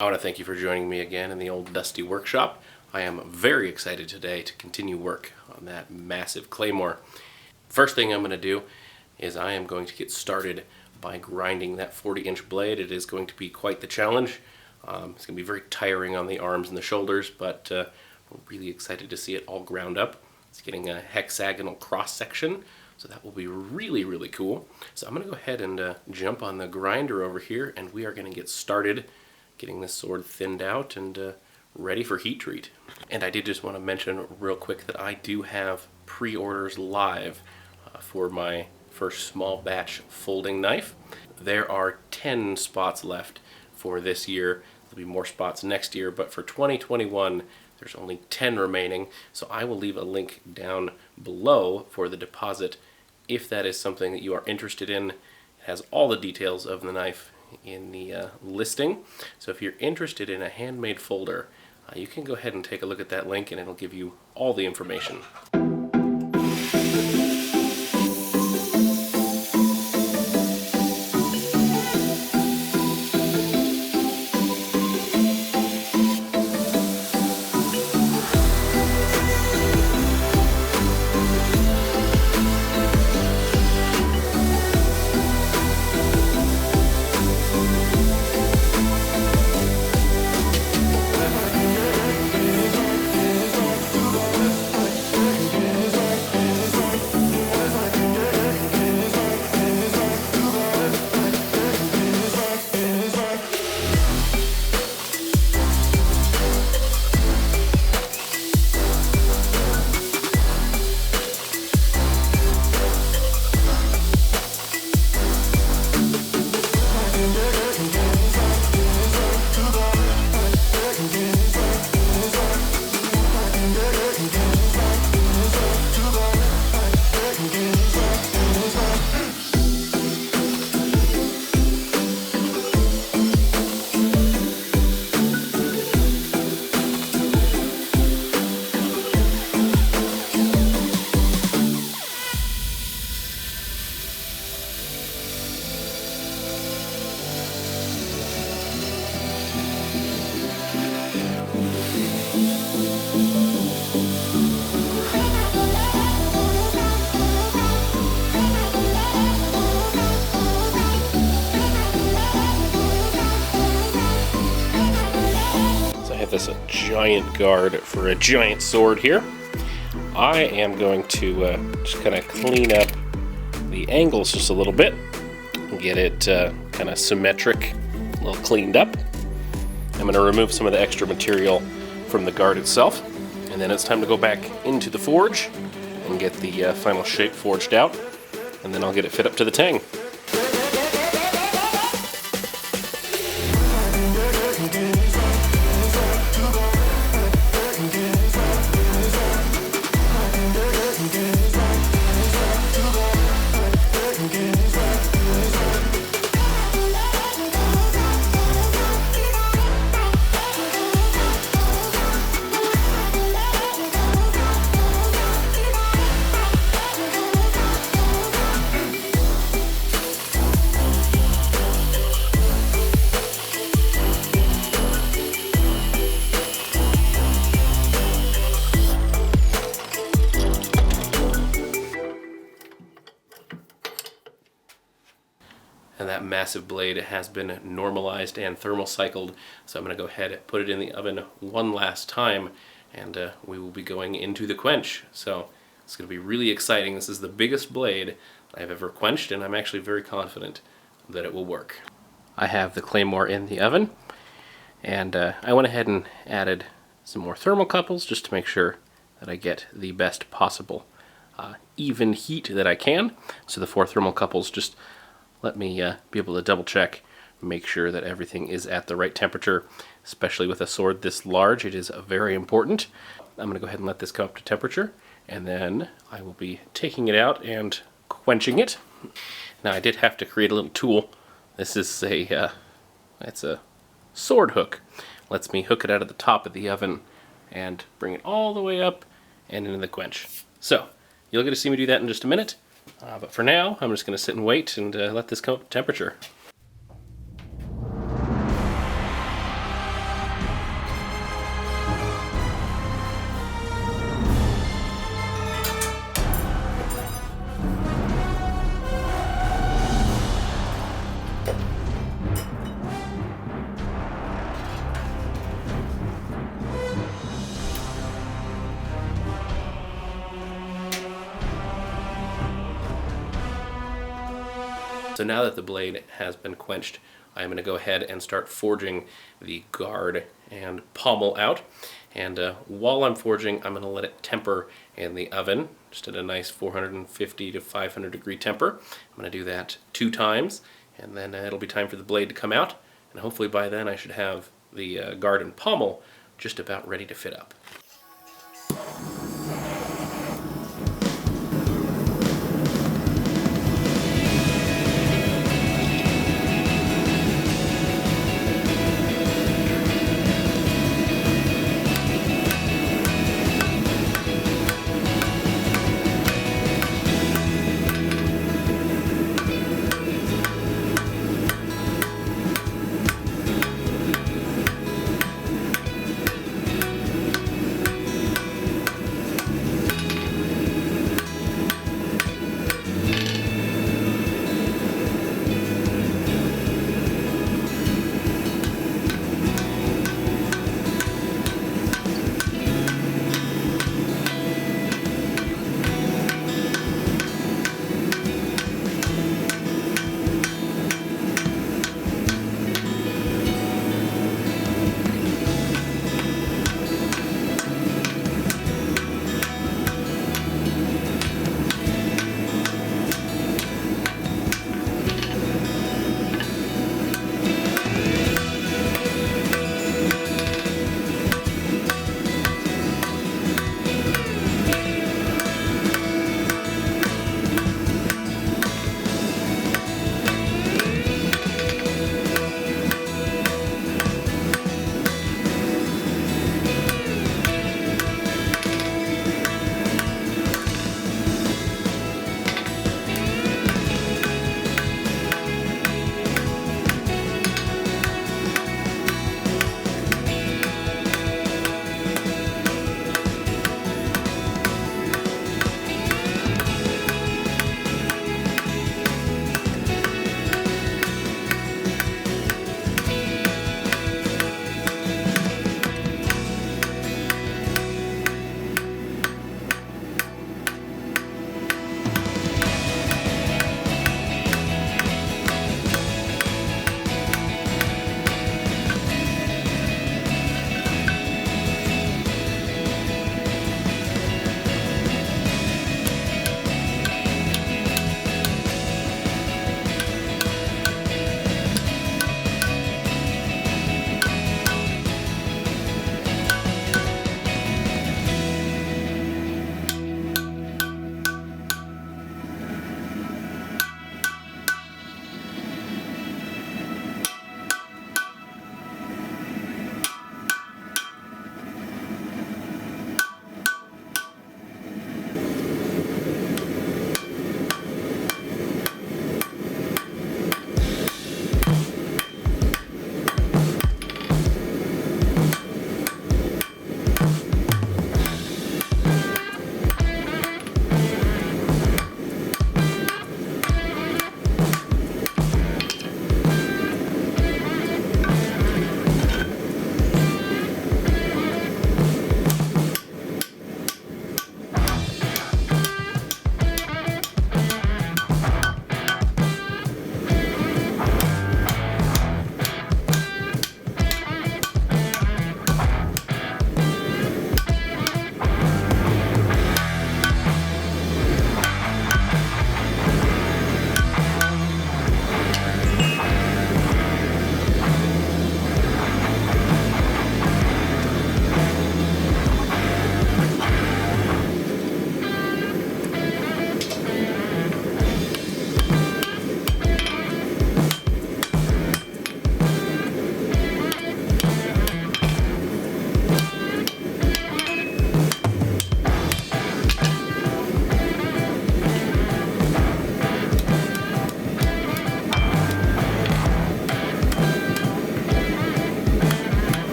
I want to thank you for joining me again in the old dusty workshop. I am very excited today to continue work on that massive Claymore. First thing I'm going to do is I am going to get started by grinding that 40-inch blade. It is going to be quite the challenge. It's going to be very tiring on the arms and the shoulders, but I'm really excited to see it all ground up. It's getting a hexagonal cross section, so that will be really, really cool. So I'm going to go ahead and jump on the grinder over here, and we are going to get started getting this sword thinned out and ready for heat treat. And I did just want to mention real quick that I do have pre-orders live for my first small batch folding knife. There are 10 spots left for this year. There'll be more spots next year, but for 2021 there's only 10 remaining, so I will leave a link down below for the deposit if that is something that you are interested in. It has all the details of the knife in the listing, so if you're interested in a handmade folder, you can go ahead and take a look at that link and it'll give you all the information. This a giant guard for a giant sword here. I am going to just kind of clean up the angles just a little bit and get it kind of symmetric, a little cleaned up. I'm going to remove some of the extra material from the guard itself, and then it's time to go back into the forge and get the final shape forged out, and then I'll get it fit up to the tang. And that massive blade has been normalized and thermal cycled, so I'm going to go ahead and put it in the oven one last time, and we will be going into the quench. So it's going to be really exciting. This is the biggest blade I've ever quenched, and I'm actually very confident that it will work. I have the Claymore in the oven, and I went ahead and added some more thermocouples just to make sure that I get the best possible even heat that I can. So the 4 thermocouples just let me be able to double check, make sure that everything is at the right temperature, especially with a sword this large. It is very important. I'm going to go ahead and let this come up to temperature, and then I will be taking it out and quenching it. Now I did have to create a little tool. This is it's a sword hook. Lets me hook it out of the top of the oven and bring it all the way up and into the quench. So you'll get to see me do that in just a minute. But for now, I'm just going to sit and wait and let this come up to temperature. So now that the blade has been quenched, I'm going to go ahead and start forging the guard and pommel out. And while I'm forging, I'm going to let it temper in the oven, just at a nice 450 to 500 degree temper. I'm going to do that 2 times, and then it'll be time for the blade to come out. And hopefully by then I should have the guard and pommel just about ready to fit up.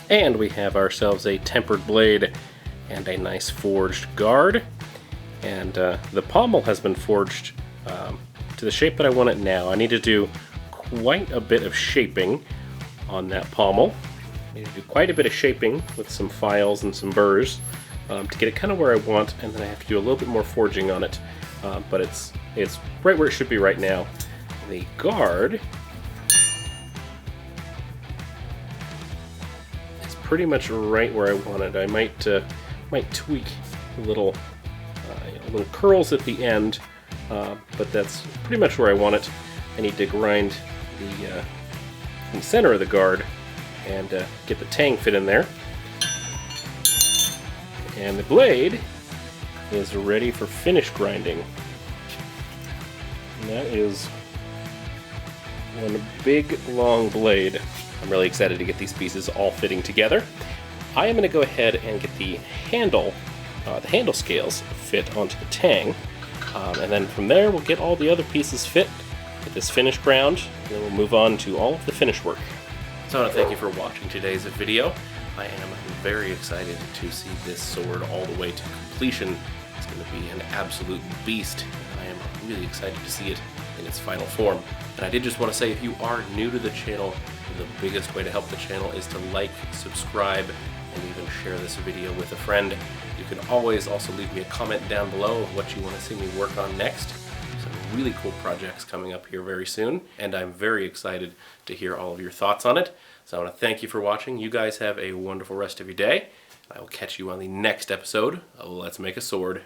And we have ourselves a tempered blade and a nice forged guard. And the pommel has been forged to the shape that I want it now. I need to do quite a bit of shaping on that pommel. I need to do quite a bit of shaping with some files and some burrs to get it kind of where I want, and then I have to do a little bit more forging on it. But it's right where it should be right now. The guard is pretty much right where I want it. I might tweak a little curls at the end, but that's pretty much where I want it. I need to grind the center of the guard and get the tang fit in there. And the blade is ready for finish grinding. And that is one big long blade. I'm really excited to get these pieces all fitting together. I am going to go ahead and get the handle scales fit onto the tang, and then from there we'll get all the other pieces fit, get this finished ground, and then we'll move on to all of the finish work. So I want to thank you for watching today's video. I am very excited to see this sword all the way to completion. It's going to be an absolute beast. I am really excited to see it in its final form. And I did just want to say, if you are new to the channel, the biggest way to help the channel is to like, subscribe, and even share this video with a friend. You can always also leave me a comment down below of what you want to see me work on next. Some really cool projects coming up here very soon, and I'm very excited to hear all of your thoughts on it. So I want to thank you for watching. You guys have a wonderful rest of your day. I will catch you on the next episode of Let's Make a Sword.